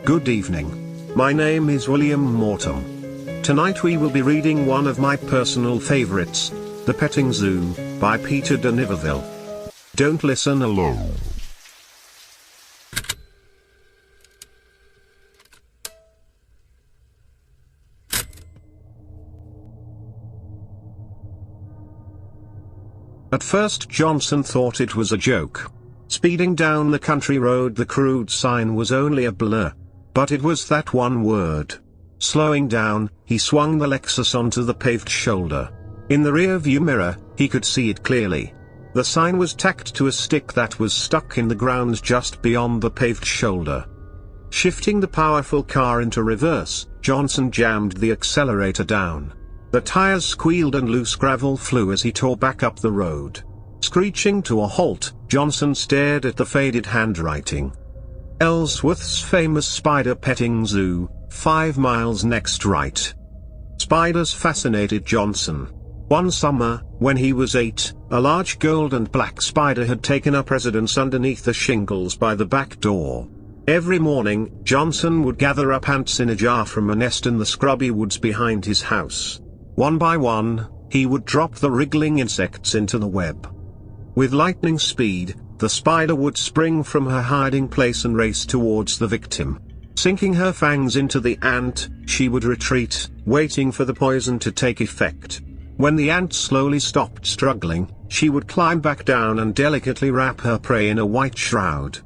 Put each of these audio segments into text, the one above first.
Good evening. My name is William Morton. Tonight we will be reading one of my personal favorites, The Petting Zoo, by Peter de Niverville. Don't listen alone. At first Johnson thought it was a joke. Speeding down the country road, the crude sign was only a blur. But it was that one word. Slowing down, he swung the Lexus onto the paved shoulder. In the rear-view mirror, he could see it clearly. The sign was tacked to a stick that was stuck in the ground just beyond the paved shoulder. Shifting the powerful car into reverse, Johnson jammed the accelerator down. The tires squealed and loose gravel flew as he tore back up the road. Screeching to a halt, Johnson stared at the faded handwriting. ELSWORTH'S famous spider petting zoo, 5 miles next right. Spiders fascinated Johnson. One summer, when he was 8, a large gold and black spider had taken up residence underneath the shingles by the back door. Every morning, Johnson would gather up ants in a jar from a nest in the scrubby woods behind his house. One by one, he would drop the wriggling insects into the web. With lightning speed, the spider would spring from her hiding place and race towards the victim. Sinking her fangs into the ant, she would retreat, waiting for the poison to take effect. When the ant slowly stopped struggling, she would climb back down and delicately wrap her prey in a white shroud.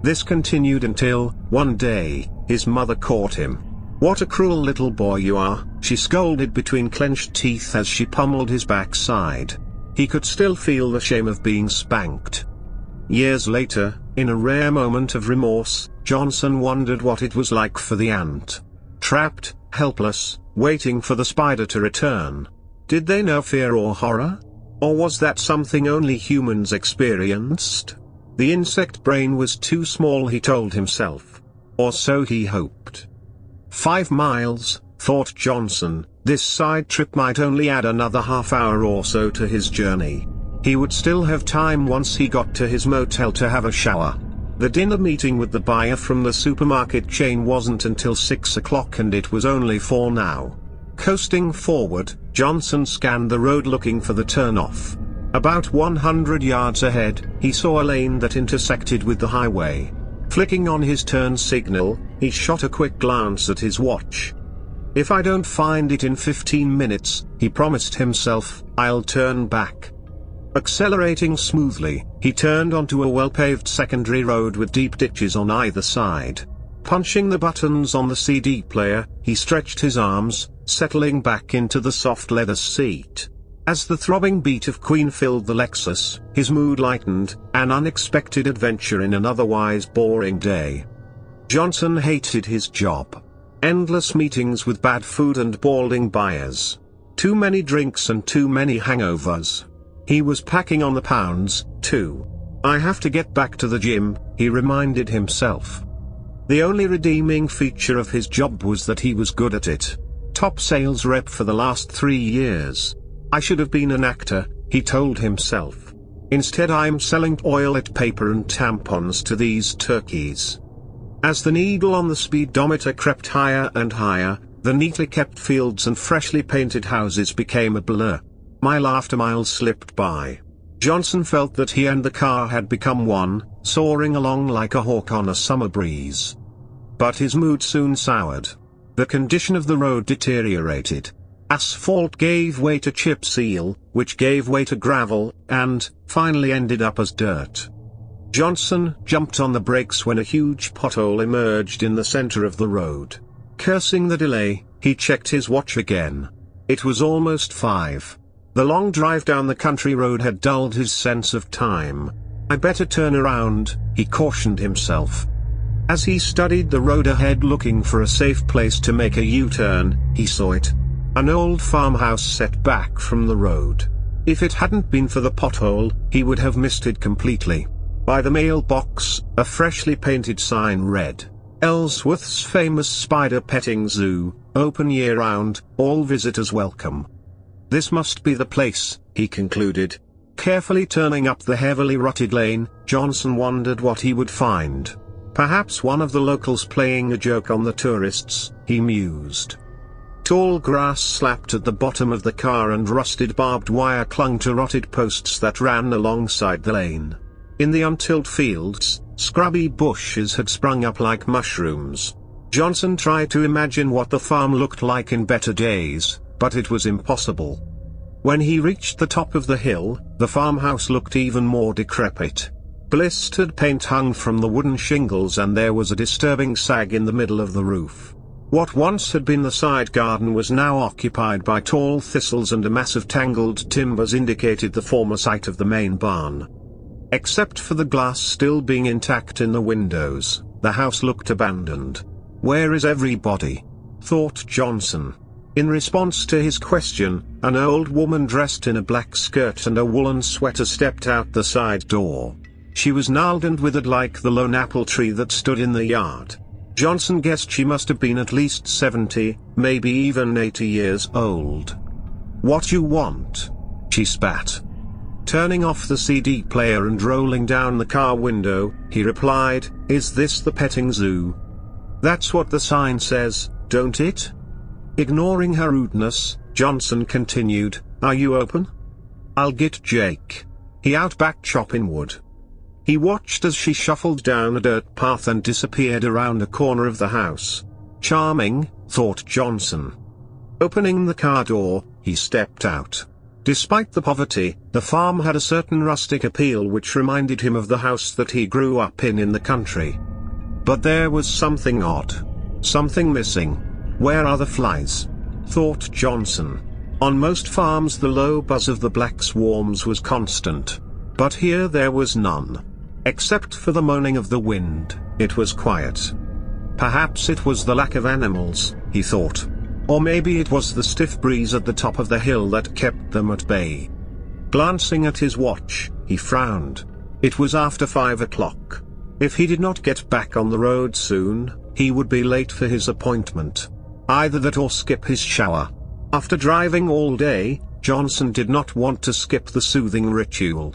This continued until, one day, his mother caught him. "What a cruel little boy you are," she scolded between clenched teeth as she pummeled his backside. He could still feel the shame of being spanked. Years later, in a rare moment of remorse, Johnson wondered what it was like for the ant. Trapped, helpless, waiting for the spider to return. Did they know fear or horror? Or was that something only humans experienced? The insect brain was too small, he told himself. Or so he hoped. 5 miles, thought Johnson, this side trip might only add another half hour or so to his journey. He would still have time once he got to his motel to have a shower. The dinner meeting with the buyer from the supermarket chain wasn't until 6 o'clock and it was only 4 now. Coasting forward, Johnson scanned the road looking for the turnoff. About 100 yards ahead, he saw a lane that intersected with the highway. Flicking on his turn signal, he shot a quick glance at his watch. "If I don't find it in 15 minutes, he promised himself, I'll turn back." Accelerating smoothly, he turned onto a well-paved secondary road with deep ditches on either side. Punching the buttons on the CD player, he stretched his arms, settling back into the soft leather seat. As the throbbing beat of Queen filled the Lexus, his mood lightened, an unexpected adventure in an otherwise boring day. Johnson hated his job. Endless meetings with bad food and balding buyers. Too many drinks and too many hangovers. He was packing on the pounds, too. "I have to get back to the gym," he reminded himself. The only redeeming feature of his job was that he was good at it. Top sales rep for the last 3 years. "I should have been an actor," he told himself. "Instead I'm selling toilet paper and tampons to these turkeys." As the needle on the speedometer crept higher and higher, the neatly kept fields and freshly painted houses became a blur. Mile after mile slipped by. Johnson felt that he and the car had become one, soaring along like a hawk on a summer breeze. But his mood soon soured. The condition of the road deteriorated. Asphalt gave way to chip seal, which gave way to gravel, and, finally ended up as dirt. Johnson jumped on the brakes when a huge pothole emerged in the center of the road. Cursing the delay, he checked his watch again. It was almost 5. The long drive down the country road had dulled his sense of time. "I better turn around," he cautioned himself. As he studied the road ahead looking for a safe place to make a U-turn, he saw it. An old farmhouse set back from the road. If it hadn't been for the pothole, he would have missed it completely. By the mailbox, a freshly painted sign read, "ELSWORTH'S famous spider petting zoo, open year-round, all visitors welcome." This must be the place, he concluded. Carefully turning up the heavily rutted lane, Johnson wondered what he would find. Perhaps one of the locals playing a joke on the tourists, he mused. Tall grass slapped at the bottom of the car and rusted barbed wire clung to rotted posts that ran alongside the lane. In the untilled fields, scrubby bushes had sprung up like mushrooms. Johnson tried to imagine what the farm looked like in better days, but it was impossible. When he reached the top of the hill, the farmhouse looked even more decrepit. Blistered paint hung from the wooden shingles and there was a disturbing sag in the middle of the roof. What once had been the side garden was now occupied by tall thistles, and a mass of tangled timbers indicated the former site of the main barn. Except for the glass still being intact in the windows, the house looked abandoned. "Where is everybody?" thought Johnson. In response to his question, an old woman dressed in a black skirt and a woolen sweater stepped out the side door. She was gnarled and withered like the lone apple tree that stood in the yard. Johnson guessed she must have been at least 70, maybe even 80 years old. "What you want?" she spat. Turning off the CD player and rolling down the car window, he replied, "Is this the petting zoo?" "That's what the sign says, don't it?" Ignoring her rudeness, Johnson continued, "Are you open? I'll get Jake. He out back chopping wood." He watched as she shuffled down a dirt path and disappeared around a corner of the house. Charming, thought Johnson. Opening the car door, he stepped out. Despite the poverty, the farm had a certain rustic appeal which reminded him of the house that he grew up in the country. But there was something odd. Something missing. Where are the flies? Thought Johnson. On most farms the low buzz of the black swarms was constant. But here there was none. Except for the moaning of the wind, it was quiet. Perhaps it was the lack of animals, he thought. Or maybe it was the stiff breeze at the top of the hill that kept them at bay. Glancing at his watch, he frowned. It was after 5 o'clock. If he did not get back on the road soon, he would be late for his appointment. Either that or skip his shower. After driving all day, Johnson did not want to skip the soothing ritual.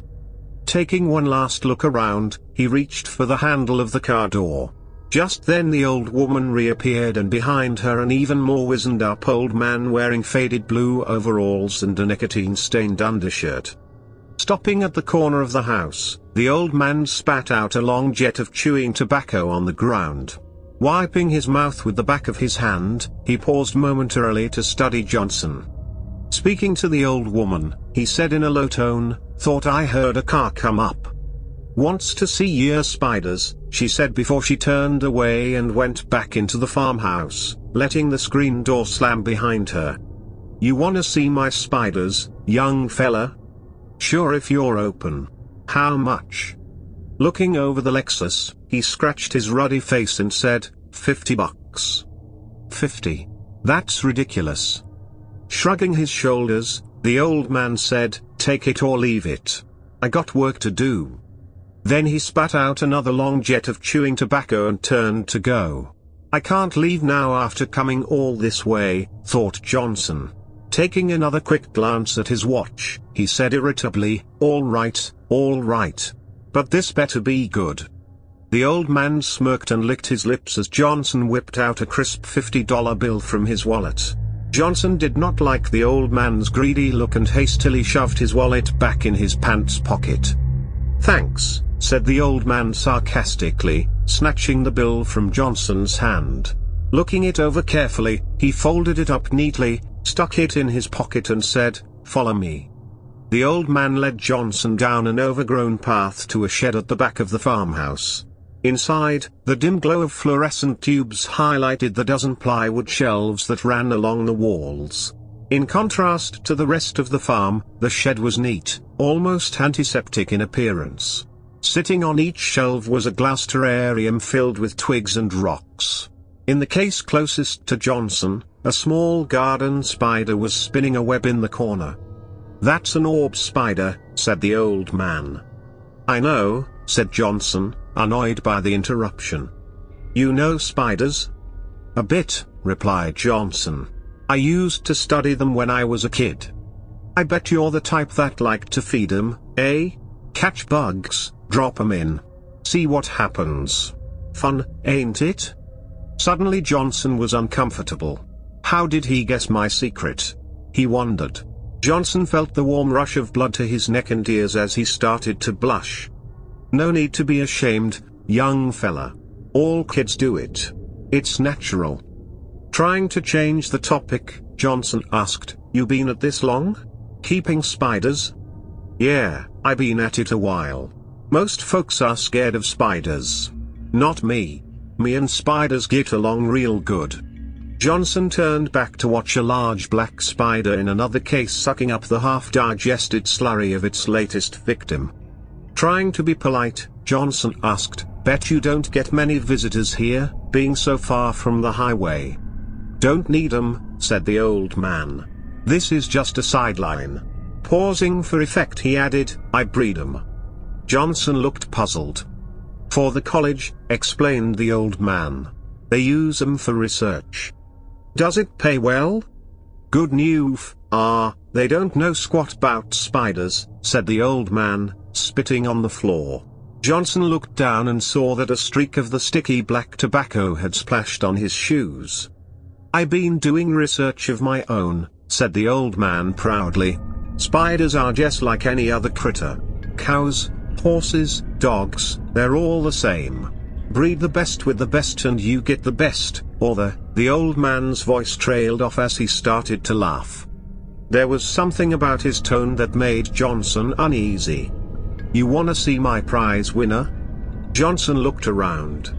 Taking one last look around, he reached for the handle of the car door. Just then the old woman reappeared, and behind her an even more wizened-up old man wearing faded blue overalls and a nicotine-stained undershirt. Stopping at the corner of the house, the old man spat out a long jet of chewing tobacco on the ground. Wiping his mouth with the back of his hand, he paused momentarily to study Johnson. Speaking to the old woman, he said in a low tone, "Thought I heard a car come up." "Wants to see your spiders," she said before she turned away and went back into the farmhouse, letting the screen door slam behind her. "You wanna see my spiders, young fella?" "Sure, if you're open. How much?" Looking over the Lexus, he scratched his ruddy face and said, $50. 50. That's ridiculous. Shrugging his shoulders, the old man said, "Take it or leave it. I got work to do." Then he spat out another long jet of chewing tobacco and turned to go. "I can't leave now after coming all this way," thought Johnson. Taking another quick glance at his watch, he said irritably, all right, but this better be good." The old man smirked and licked his lips as Johnson whipped out a crisp $50 bill from his wallet. Johnson did not like the old man's greedy look and hastily shoved his wallet back in his pants pocket. "Thanks," said the old man sarcastically, snatching the bill from Johnson's hand. Looking it over carefully, he folded it up neatly, stuck it in his pocket and said, "Follow me." The old man led Johnson down an overgrown path to a shed at the back of the farmhouse. Inside, the dim glow of fluorescent tubes highlighted the dozen plywood shelves that ran along the walls. In contrast to the rest of the farm, the shed was neat, almost antiseptic in appearance. Sitting on each shelf was a glass terrarium filled with twigs and rocks. In the case closest to Johnson, a small garden spider was spinning a web in the corner. "That's an orb spider," said the old man. "I know," said Johnson, annoyed by the interruption. "You know spiders?" "A bit," replied Johnson. "I used to study them when I was a kid." "I bet you're the type that liked to feed 'em, eh? Catch bugs, drop 'em in. See what happens. fun, ain't it? Suddenly Johnson was uncomfortable. How did he guess my secret? He wondered. Johnson felt the warm rush of blood to his neck and ears as he started to blush. No need to be ashamed, young fella. All kids do it. It's natural. Trying to change the topic, Johnson asked, "You been at this long? Keeping spiders?" "Yeah, I been at it a while. Most folks are scared of spiders. Not me. Me and spiders get along real good." Johnson turned back to watch a large black spider in another case sucking up the half-digested slurry of its latest victim. Trying to be polite, Johnson asked, "Bet you don't get many visitors here, being so far from the highway?" "Don't need 'em," said the old man. "This is just a sideline." Pausing for effect he added, "I breed 'em." Johnson looked puzzled. "For the college," explained the old man. "They use 'em for research." "Does it pay well?" "Good news, they don't know squat 'bout spiders," said the old man, spitting on the floor. Johnson looked down and saw that a streak of the sticky black tobacco had splashed on his shoes. "I been doing research of my own," said the old man proudly. "Spiders are just like any other critter. Cows, horses, dogs, they're all the same. Breed the best with the best and you get the best, or the old man's voice trailed off as he started to laugh. There was something about his tone that made Johnson uneasy. "You wanna see my prize winner?" Johnson looked around.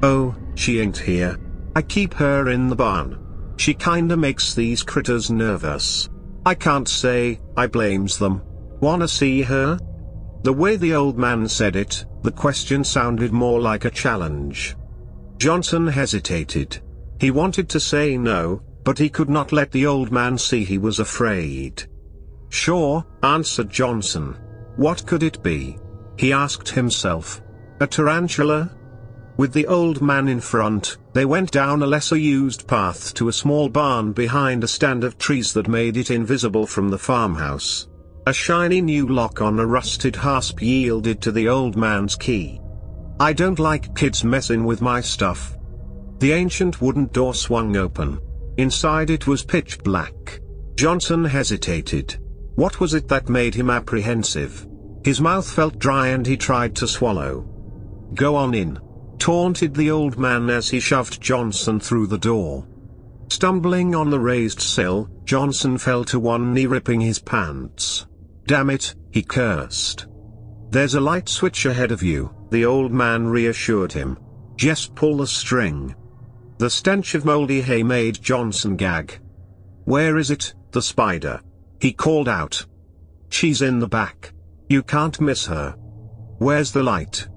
"Oh, she ain't here. I keep her in the barn. She kinda makes these critters nervous. I can't say I blames them. Wanna see her?" The way the old man said it, the question sounded more like a challenge. Johnson hesitated. He wanted to say no, but he could not let the old man see he was afraid. "Sure," answered Johnson. What could it be? He asked himself. A tarantula? With the old man in front, they went down a lesser-used path to a small barn behind a stand of trees that made it invisible from the farmhouse. A shiny new lock on a rusted hasp yielded to the old man's key. "I don't like kids messing with my stuff." The ancient wooden door swung open. Inside it was pitch black. Johnson hesitated. What was it that made him apprehensive? His mouth felt dry and he tried to swallow. "Go on in," taunted the old man as he shoved Johnson through the door. Stumbling on the raised sill, Johnson fell to one knee, ripping his pants. "Damn it," he cursed. "There's a light switch ahead of you," the old man reassured him. "Just pull the string." The stench of moldy hay made Johnson gag. "Where is it, the spider?" he called out. "She's in the back. You can't miss her." "Where's the light?"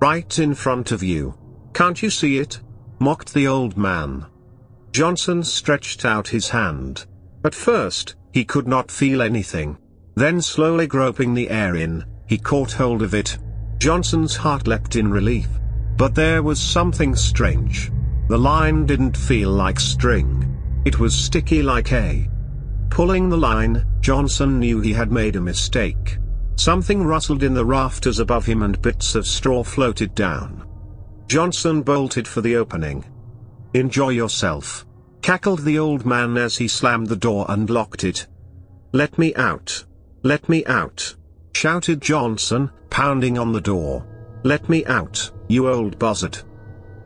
"Right in front of you. Can't you see it?" mocked the old man. Johnson stretched out his hand. At first, he could not feel anything. Then slowly groping the air in, he caught hold of it. Johnson's heart leapt in relief. But there was something strange. The line didn't feel like string. It was sticky like hay. Pulling the line, Johnson knew he had made a mistake. Something rustled in the rafters above him and bits of straw floated down. Johnson bolted for the opening. "Enjoy yourself," cackled the old man as he slammed the door and locked it. "Let me out. Let me out," shouted Johnson, pounding on the door. "Let me out, you old buzzard."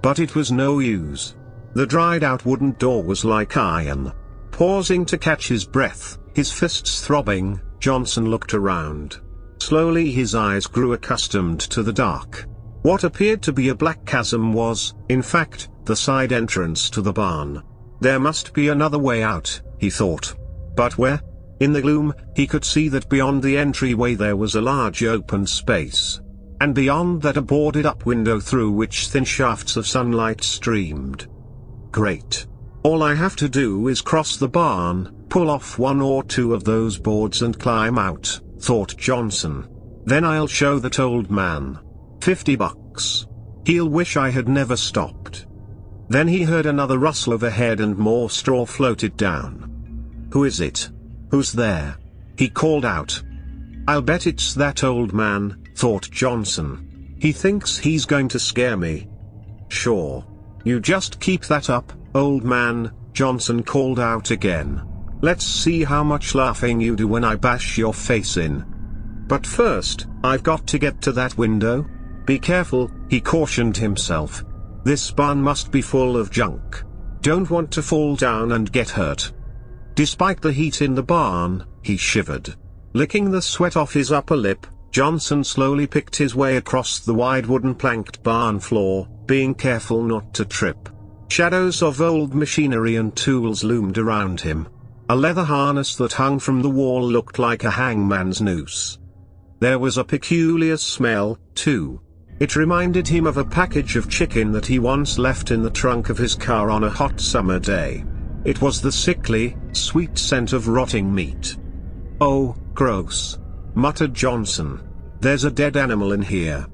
But it was no use. The dried-out wooden door was like iron. Pausing to catch his breath, his fists throbbing, Johnson looked around. Slowly his eyes grew accustomed to the dark. What appeared to be a black chasm was, in fact, the side entrance to the barn. There must be another way out, he thought. But where? In the gloom, he could see that beyond the entryway there was a large open space. And beyond that a boarded-up window through which thin shafts of sunlight streamed. Great. All I have to do is cross the barn, pull off one or two of those boards and climb out, thought Johnson. Then I'll show that old man. $50. He'll wish I had never stopped. Then he heard another rustle overhead and more straw floated down. Who is it? Who's there? He called out. I'll bet it's that old man, thought Johnson. He thinks he's going to scare me. sure. You just keep that up, old man, Johnson called out again. Let's see how much laughing you do when I bash your face in. But first, I've got to get to that window. Be careful, he cautioned himself. This barn must be full of junk. Don't want to fall down and get hurt. Despite the heat in the barn, he shivered. Licking the sweat off his upper lip, Johnson slowly picked his way across the wide wooden planked barn floor, being careful not to trip. Shadows of old machinery and tools loomed around him. A leather harness that hung from the wall looked like a hangman's noose. There was a peculiar smell, too. It reminded him of a package of chicken that he once left in the trunk of his car on a hot summer day. It was the sickly, sweet scent of rotting meat. "Oh, gross," muttered Johnson. "There's a dead animal in here."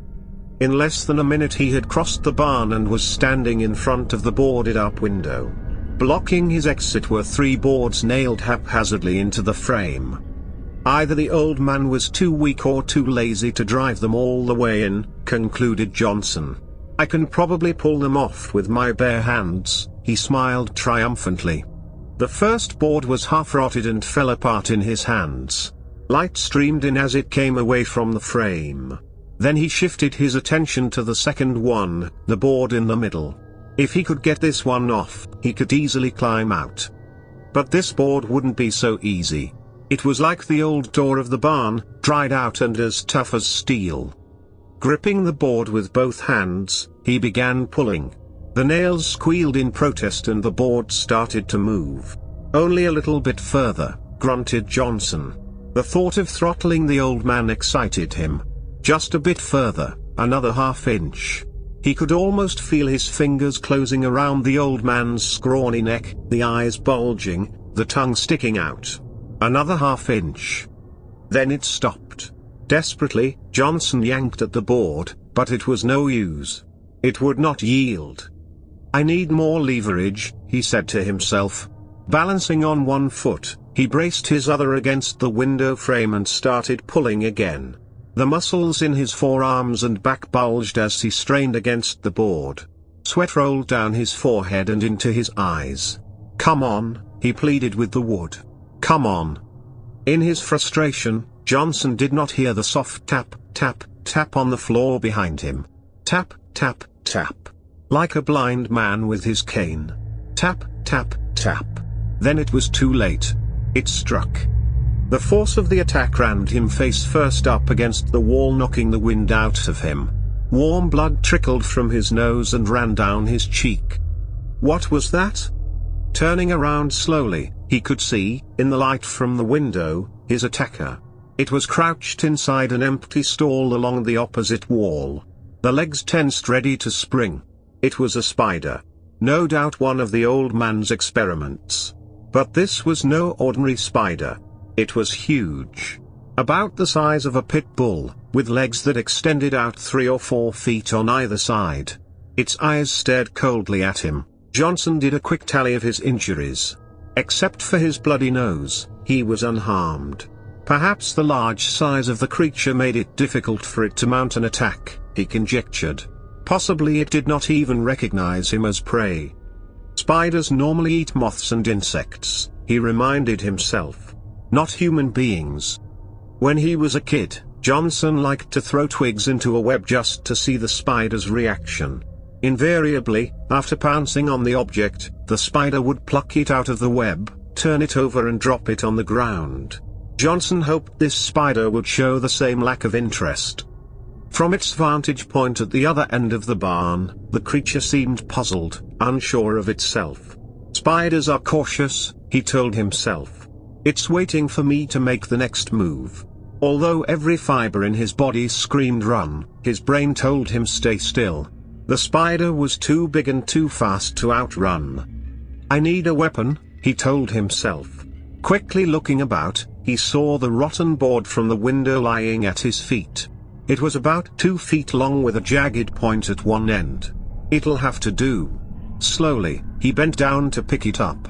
In less than a minute he had crossed the barn and was standing in front of the boarded-up window. Blocking his exit were 3 boards nailed haphazardly into the frame. Either the old man was too weak or too lazy to drive them all the way in, concluded Johnson. "I can probably pull them off with my bare hands," he smiled triumphantly. The first board was half-rotted and fell apart in his hands. Light streamed in as it came away from the frame. Then he shifted his attention to the second one, the board in the middle. If he could get this one off, he could easily climb out. But this board wouldn't be so easy. It was like the old door of the barn, dried out and as tough as steel. Gripping the board with both hands, he began pulling. The nails squealed in protest and the board started to move. "Only a little bit further," grunted Johnson. The thought of throttling the old man excited him. Just a bit further, another half-inch. He could almost feel his fingers closing around the old man's scrawny neck, the eyes bulging, the tongue sticking out. Another half-inch. Then it stopped. Desperately, Johnson yanked at the board, but it was no use. It would not yield. "I need more leverage," he said to himself. Balancing on one foot, he braced his other against the window frame and started pulling again. The muscles in his forearms and back bulged as he strained against the board. Sweat rolled down his forehead and into his eyes. "Come on," he pleaded with the wood. "Come on." In his frustration, Johnson did not hear the soft tap, tap, tap on the floor behind him. Tap, tap, tap. Like a blind man with his cane. Tap, tap, tap. Then it was too late. It struck. The force of the attack rammed him face first up against the wall, knocking the wind out of him. Warm blood trickled from his nose and ran down his cheek. What was that? Turning around slowly, he could see, in the light from the window, his attacker. It was crouched inside an empty stall along the opposite wall. The legs tensed ready to spring. It was a spider. No doubt one of the old man's experiments. But this was no ordinary spider. It was huge. About the size of a pit bull, with legs that extended out 3 or 4 feet on either side. Its eyes stared coldly at him. Johnson did a quick tally of his injuries. Except for his bloody nose, he was unharmed. Perhaps the large size of the creature made it difficult for it to mount an attack, he conjectured. Possibly it did not even recognize him as prey. Spiders normally eat moths and insects, he reminded himself. Not human beings. When he was a kid, Johnson liked to throw twigs into a web just to see the spider's reaction. Invariably, after pouncing on the object, the spider would pluck it out of the web, turn it over and drop it on the ground. Johnson hoped this spider would show the same lack of interest. From its vantage point at the other end of the barn, the creature seemed puzzled, unsure of itself. Spiders are cautious, he told himself. It's waiting for me to make the next move. Although every fiber in his body screamed run, his brain told him stay still. The spider was too big and too fast to outrun. I need a weapon, he told himself. Quickly looking about, he saw the rotten board from the window lying at his feet. It was about 2 feet long with a jagged point at one end. It'll have to do. Slowly, he bent down to pick it up.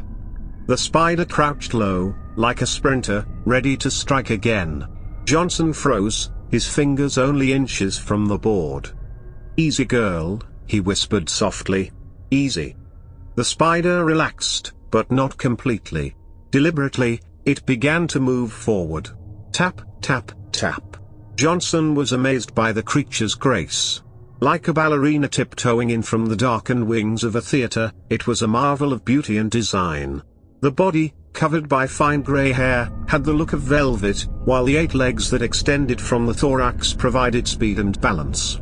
The spider crouched low, like a sprinter, ready to strike again. Johnson froze, his fingers only inches from the board. Easy girl, he whispered softly. Easy. The spider relaxed, but not completely. Deliberately, it began to move forward. Tap, tap, tap. Johnson was amazed by the creature's grace. Like a ballerina tiptoeing in from the darkened wings of a theater, it was a marvel of beauty and design. The body, covered by fine grey hair, had the look of velvet, while the 8 legs that extended from the thorax provided speed and balance.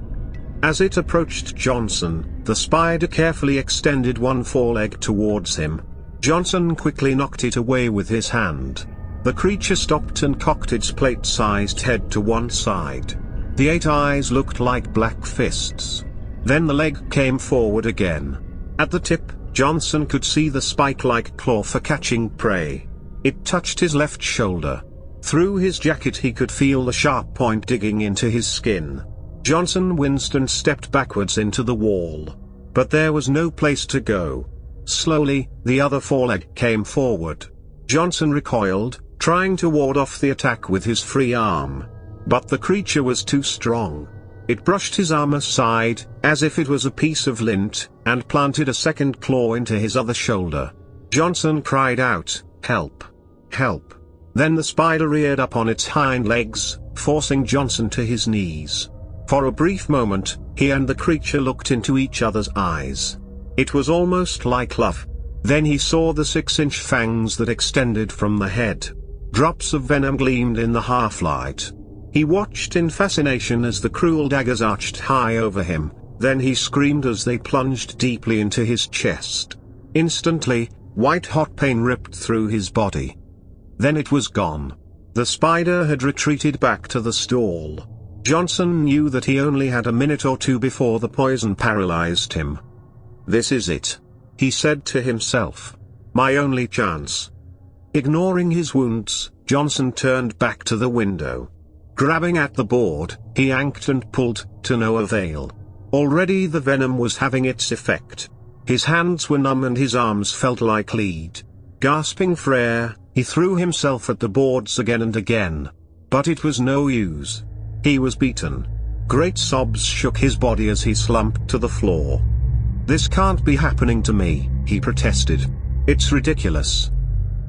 As it approached Johnson, the spider carefully extended one foreleg towards him. Johnson quickly knocked it away with his hand. The creature stopped and cocked its plate-sized head to one side. The 8 eyes looked like black fists. Then the leg came forward again. At the tip, Johnson could see the spike-like claw for catching prey. It touched his left shoulder. Through his jacket he could feel the sharp point digging into his skin. Johnson winced and stepped backwards into the wall. But there was no place to go. Slowly, the other foreleg came forward. Johnson recoiled, trying to ward off the attack with his free arm. But the creature was too strong. It brushed his arm aside, as if it was a piece of lint, and planted a second claw into his other shoulder. Johnson cried out, "Help! Help!" Then the spider reared up on its hind legs, forcing Johnson to his knees. For a brief moment, he and the creature looked into each other's eyes. It was almost like love. Then he saw the 6-inch fangs that extended from the head. Drops of venom gleamed in the half-light. He watched in fascination as the cruel daggers arched high over him, then he screamed as they plunged deeply into his chest. Instantly, white-hot pain ripped through his body. Then it was gone. The spider had retreated back to the stall. Johnson knew that he only had a minute or two before the poison paralyzed him. "This is it," he said to himself. "My only chance." Ignoring his wounds, Johnson turned back to the window. Grabbing at the board, he yanked and pulled, to no avail. Already the venom was having its effect. His hands were numb and his arms felt like lead. Gasping for air, he threw himself at the boards again and again. But it was no use. He was beaten. Great sobs shook his body as he slumped to the floor. "This can't be happening to me," he protested. "It's ridiculous."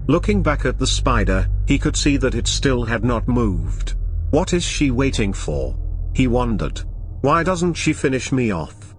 Looking back at the spider, he could see that it still had not moved. What is she waiting for? He wondered. Why doesn't she finish me off?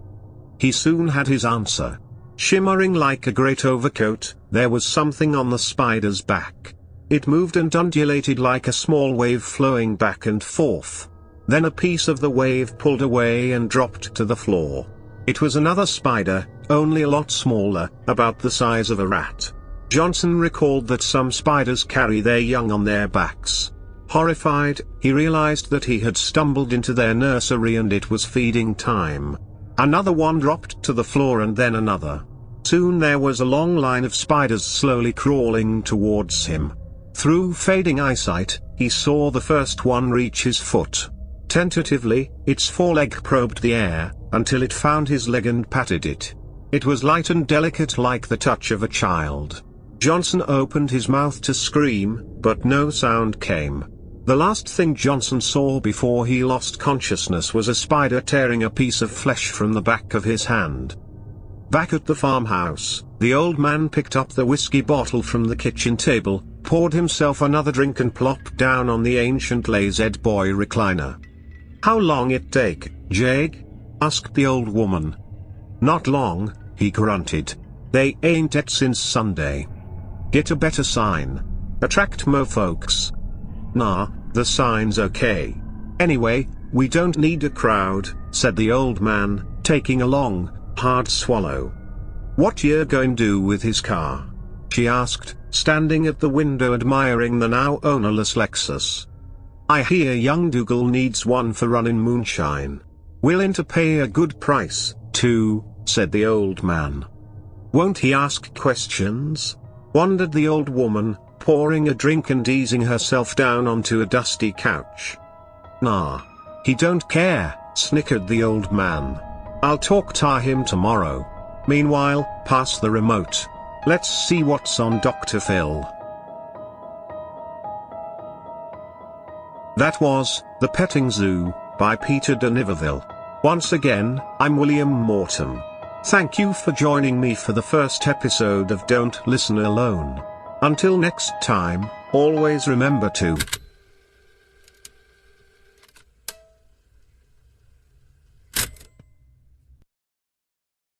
He soon had his answer. Shimmering like a great overcoat, there was something on the spider's back. It moved and undulated like a small wave flowing back and forth. Then a piece of the wave pulled away and dropped to the floor. It was another spider, only a lot smaller, about the size of a rat. Johnson recalled that some spiders carry their young on their backs. Horrified, he realized that he had stumbled into their nursery and it was feeding time. Another one dropped to the floor and then another. Soon there was a long line of spiders slowly crawling towards him. Through fading eyesight, he saw the first one reach his foot. Tentatively, its foreleg probed the air, until it found his leg and patted it. It was light and delicate like the touch of a child. Johnson opened his mouth to scream, but no sound came. The last thing Johnson saw before he lost consciousness was a spider tearing a piece of flesh from the back of his hand. Back at the farmhouse, the old man picked up the whiskey bottle from the kitchen table, poured himself another drink and plopped down on the ancient lazy-boy recliner. "How long it take, Jake?" asked the old woman. "Not long," he grunted. "They ain't et since Sunday. Get a better sign. Attract more folks." "Nah, the sign's okay. Anyway, we don't need a crowd," said the old man, taking a long, hard swallow. "What you going do with his car?" she asked, standing at the window admiring the now ownerless Lexus. "I hear young Dougal needs one for running moonshine. Willing to pay a good price, too," said the old man. "Won't he ask questions?" wondered the old woman, pouring a drink and easing herself down onto a dusty couch. "Nah. He don't care," snickered the old man. "I'll talk to him tomorrow. Meanwhile, pass the remote. Let's see what's on Dr. Phil." That was The Petting Zoo, by Peter de Niverville. Once again, I'm William Morton. Thank you for joining me for the first episode of Don't Listen Alone. Until next time, always remember to